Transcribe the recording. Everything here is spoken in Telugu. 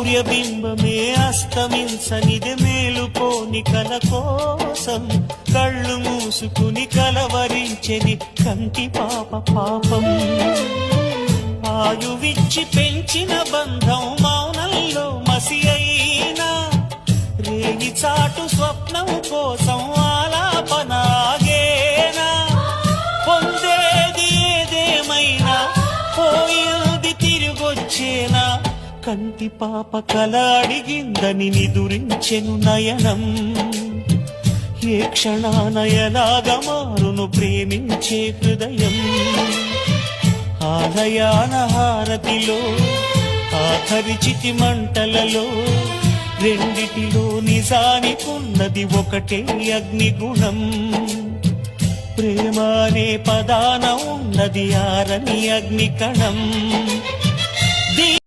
సూర్యబింబమే అస్తమించనిది మేలుకోని కల కోసం కళ్ళు మూసుకుని కలవరించెని కంటి పాప పాపం. ఆయువిచ్చి పెంచిన బంధం మౌనంలో మసి అయినా రేగి చాటు స్వప్నం కోసం ఆలాపనాగేనా. పొందేది ఏదేమైనా పోయింది తిరిగొచ్చేనా. కంటి పాప కల అడిగిందని నిదురించెను నయనం. ఏ క్షణాన ఎలాగ మారును ప్రేమించే హృదయం. ఆలయాన హారతిలో ఆఖరి చితి మంటలలో రెండిటిలో నిజానికున్నది ఒకటే అగ్నిగుణం. ప్రేమ అనే పదాన ఉన్నది ఆరని అగ్నికణం.